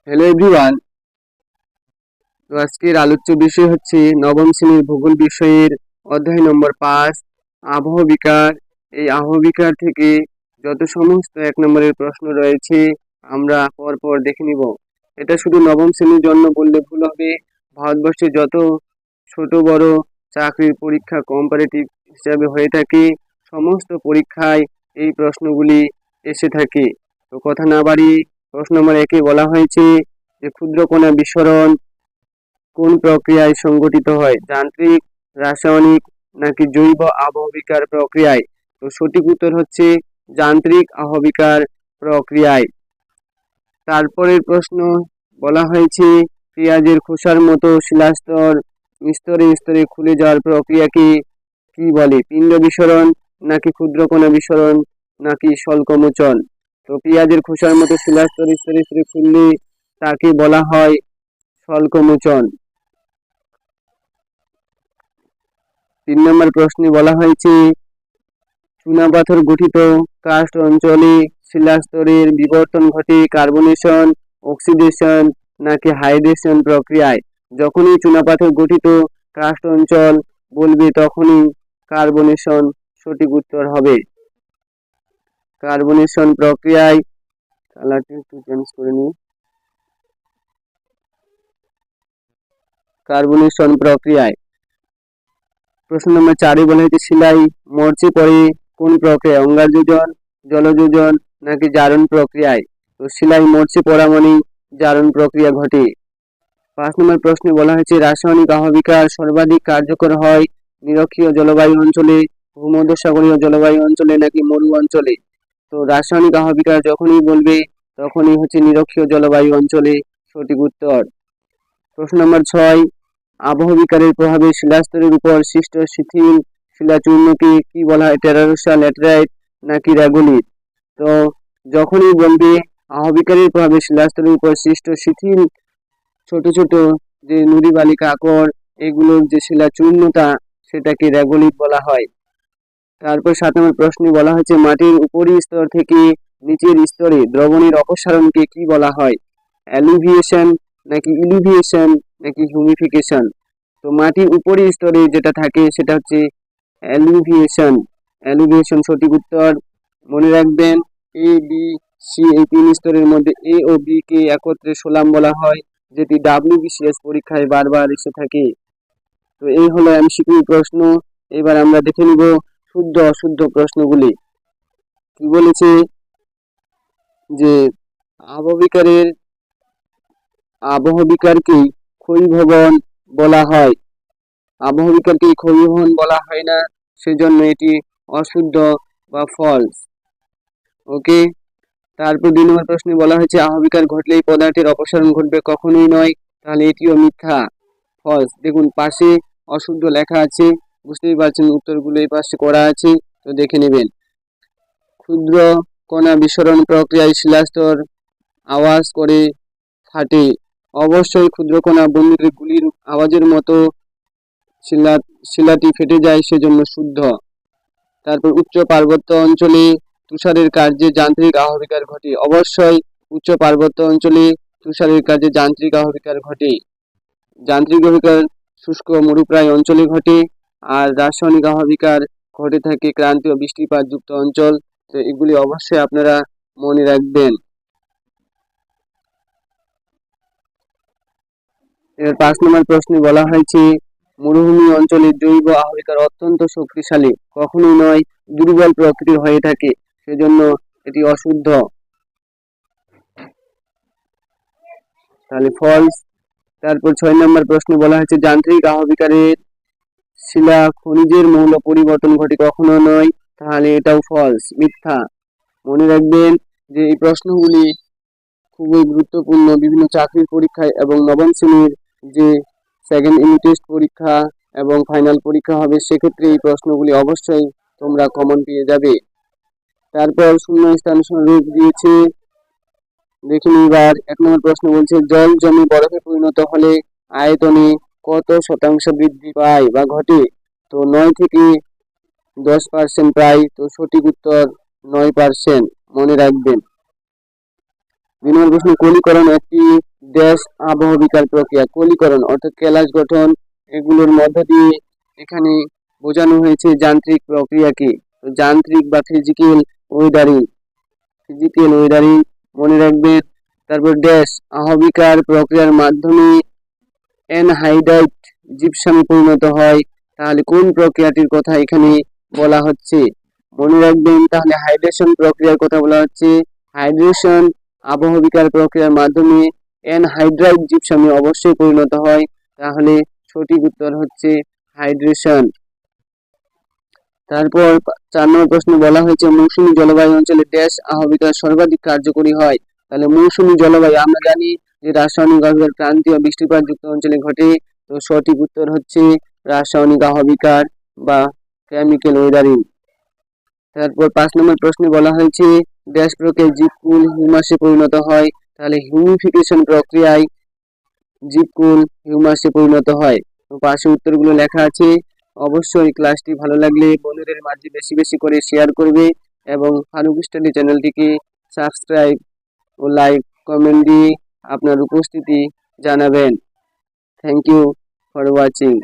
Hello everyone. তো আজকের আলোচ্য বিষয় হচ্ছে নবম শ্রেণীর ভূগোল বিষয়ের অধ্যায় নম্বর 5 আবহবিকার। এই আবহবিকার থেকে যত সমস্ত 1 নম্বরের প্রশ্ন রয়েছে আমরা পরপর দেখে নিব। এটা শুধু নবম শ্রেণীর জন্য বললে ভুল হবে। ভারতবর্ষে যত ছোট বড় চাকরির পরীক্ষা কম্পারেটিভ হিসাবে হয়ে থাকে সমস্ত পরীক্ষায় এই প্রশ্নগুলি এসে থাকে। তো কথা না বাড়িয়ে প্রশ্ন নম্বর 1-এ বলা হয়েছে যে ক্ষুদ্রকণা বিস্ফোরণ কোন প্রক্রিয়ায় সংঘটিত হয়, যান্ত্রিক, রাসায়নিক নাকি জৈব আবহবিকার প্রক্রিয়ায়? তো সঠিক উত্তর হচ্ছে যান্ত্রিক আবহবিকার প্রক্রিয়ায়। তারপরের প্রশ্ন বলা হয়েছে পেঁয়াজের খোসার মতো শিলাস্তর স্তরে স্তরে খুলে যাওয়ার প্রক্রিয়াকে কি বলে, পিণ্ড বিস্ফোরণ নাকি ক্ষুদ্রকণা বিস্ফোরণ নাকি স্বল্পমোচন? তো পেঁয়াজের খোসার মতো শিলাস্তর স্তরে স্তরে খুললে তাকে বলা হয় স্বল্পমোচন। 3 নম্বর প্রশ্নে বলা হয়েছে চুনাপাথর গঠিত কার্স্ট অঞ্চলে শিলাস্তরের বিবর্তন ঘটে কার্বনেশন, অক্সিডেশন নাকি হাইড্রেশন প্রক্রিয়ায়? যখনই চুনাপাথর গঠিত কার্স্ট অঞ্চল বলবে তখনই কার্বনেশন সঠিক উত্তর হবে। কার্বনেশন প্রক্রিয়ায় কালারটি একটু চেঞ্জ করে নিই। কার্বনেশন প্রক্রিয়ায়। প্রশ্ন নম্বর 4-এ বলা হয়েছে শিলাই মরচে পড়ে কোন প্রক্রিয়ায়, অঙ্গারযোজন, জলযোজন নাকি জারণ প্রক্রিয়ায়? তো শিলাই মরচে পড়া মানে জারণ প্রক্রিয়া ঘটে। 5 নম্বর প্রশ্নে বলা হয়েছে রাসায়নিক আবহবিকার সর্বাধিক কার্যকর হয় নিরক্ষীয় জলবায়ু অঞ্চলে, ভূমধ্যসাগরীয় জলবায়ু অঞ্চলে নাকি মরু অঞ্চলে? তো রাসায়নিক আবহবিকার যখনই বলবে তখনই হচ্ছে নিরক্ষীয় জলবায়ু অঞ্চলে সঠিক উত্তর। প্রশ্ন নম্বর 6 আবহবিকারের প্রভাবে শিলাস্তরের উপর সৃষ্ট শিথিল শিলাচূর্ণকে কি বলা হয়, টেরারোসা, ল্যাটেরাইট নাকি র্যাগোলিথ? তো যখনই বলবে আবহবিকারের প্রভাবে শিলাস্তরের উপর সৃষ্ট শিথিল ছোট ছোট যে নুড়ি বালিকা আকর এগুলোর যে শিলাচূর্ণতা সেটাকে র্যাগোলিথ বলা হয়। তারপর 7 নম্বর প্রশ্নে বলা হয়েছে মাটির উপরি স্তর থেকে নিচের স্তরে দ্রবণের অপসারণকে কি বলা হয়, অ্যালুভিয়েশন নাকি ইলিভিয়েশন নাকি হিউমিফিকেশন? তো মাটির উপরি স্তরে যেটা থাকে সেটা হচ্ছে অ্যালুভিয়েশন। অ্যালুভিয়েশন সঠিক উত্তর। মনে রাখবেন এ বি সি এই 3 স্তরের মধ্যে এ ও বি কে একত্রে সোলাম বলা হয়, যেটি WBCS পরীক্ষায় বারবার এসে থাকে। তো এই হলো এমসিকিউ প্রশ্ন। এবার আমরা দেখে নিব শুদ্ধ অশুদ্ধ প্রশ্নগুলি। কি বলেছে যে আবহবিকারকেই ক্ষয়ীভবন বলা হয়। আবহবিকারকেই ক্ষয়ীভবন বলা হয় না, সেজন্য এটি অশুদ্ধ বা ফলস। ওকে। তারপর 2 নম্বর প্রশ্নে বলা হয়েছে আবহবিকার ঘটলেই পদার্থের অপসারণ ঘটবে, কখনোই নয়, তাহলে এটিও মিথ্যা, ফলস। দেখুন পাশে অশুদ্ধ লেখা আছে, বুঝতেই পারছেন উত্তরগুলো এই পাশে করা আছে, তো দেখে নেবেন। ক্ষুদ্র কণা বিস্ফোরণ প্রক্রিয়ায় শিলাস্তর আওয়াজ করে ফাটে, অবশ্যই ক্ষুদ্রকণা বন্দুকের গুলির আওয়াজের মতো শিলাটি ফেটে যায়, সেজন্য শুদ্ধ। তারপর উচ্চ পার্বত্য অঞ্চলে তুষারের কার্যে যান্ত্রিক আবহবিকার ঘটে, অবশ্যই উচ্চ পার্বত্য অঞ্চলে তুষারের কার্যে যান্ত্রিক আবহবিকার ঘটে। যান্ত্রিক আবহবিকার শুষ্ক মরুপ্রায় অঞ্চলে ঘটে, আর রাসায়নিক আবহবিকার ঘটে থাকে ক্রান্তীয় বৃষ্টিপাত যুক্ত অঞ্চল। তো এগুলি অবশ্যই আপনারা মনে রাখবেন। এর 5 নম্বর প্রশ্নে বলা হয়েছে মরুভূমি অঞ্চলে জৈব আবহবিকার অত্যন্ত শক্তিশালী, কখনোই নয়, দুর্বল প্রকৃতির হয়ে থাকে, সেজন্য এটি অশুদ্ধ, তাহলে ফলস। তারপর 6 নম্বর প্রশ্নে বলা হয়েছে যান্ত্রিক আবহবিকারের শিলা খনিজের মৌল পরিবর্তন ঘটে, কখনো নয়, তাহলে এটাও ফলস, মিথ্যা। মনে রাখবেন যে এই প্রশ্নগুলি খুবই গুরুত্বপূর্ণ বিভিন্ন চাকরির পরীক্ষায় এবং নবম শ্রেণীর যে সেকেন্ড ইউনিট টেস্ট পরীক্ষা এবং ফাইনাল পরীক্ষা হবে সেক্ষেত্রে এই প্রশ্নগুলি অবশ্যই তোমরা কমন পেয়ে যাবে। তারপর শূন্যস্থান রূপ দিয়েছে, দেখুন এবার 1 নম্বর প্রশ্ন বলছে জল জমে বরফে পরিণত হলে আয়তনে কত শতাংশ বৃদ্ধি পায় বা ঘটে? তো 9 থেকে 10% প্রায়, তো সঠিক উত্তর 9%, মনে রাখবেন। 2 নম্বর প্রশ্ন কণিকরণ একটি ড্যাশ আবহবিকার প্রক্রিয়া, কলিকরণ অর্থাৎ কেলাস গঠন, এগুলোর মধ্য দিয়ে এখানে বোঝানো হয়েছে যান্ত্রিক প্রক্রিয়াকে। তো যান্ত্রিক বা ফিজিক্যাল ওয়েদারিং মনে রাখবেন। তারপর ড্যাশ আহবিকার প্রক্রিয়ার মাধ্যমে অ্যানহাইড্রাইট জিপসামে পরিণত হয়, তাহলে কোন প্রক্রিয়াটির কথা এখানে বলা হচ্ছে? মনে রাখবেন, তাহলে হাইড্রেশন প্রক্রিয়ার কথা বলা হচ্ছে। হাইড্রেশন আবহবিকার প্রক্রিয়ার মাধ্যমে অ্যানহাইড্রাইট জিপসামে অবশ্যই পরিণত হয়, তাহলে সঠিক উত্তর হচ্ছে হাইড্রেশন। তারপর 4 নম্বর প্রশ্ন বলা হয়েছে মৌসুমী জলবায়ু অঞ্চলে ড্যাশ আহবিকা সর্বাধিক কার্যকরী হয়। তাহলে মৌসুমী জলবায়ু আমরা জানি যে রাসায়নিক আহবিকার ক্রান্তীয় বৃষ্টিপাতযুক্ত অঞ্চলে ঘটে। তো সঠিক উত্তর হচ্ছে রাসায়নিক আহবিকার বা কেমিক্যাল ওয়েদারিং। তারপর 5 নম্বর প্রশ্নে বলা হয়েছে ড্যাশ প্রক্রিয়ায় জীবকুল হিউমাসে পরিণত হয়। তাহলে হিউমিফিকেশন প্রক্রিয়ায় জীবকুল হিউমাসে পরিণত হয়। তো পাশে উত্তরগুলো লেখা আছে। অবশ্যই ক্লাসটি ভালো লাগলে বন্ধুদের মাঝে বেশি বেশি করে শেয়ার করবে এবং ফারুক স্টাডি চ্যানেলটিকে সাবস্ক্রাইব ও লাইক কমেন্ট দিয়ে আপনার উপস্থিতি জানাবেন। Thank you for watching.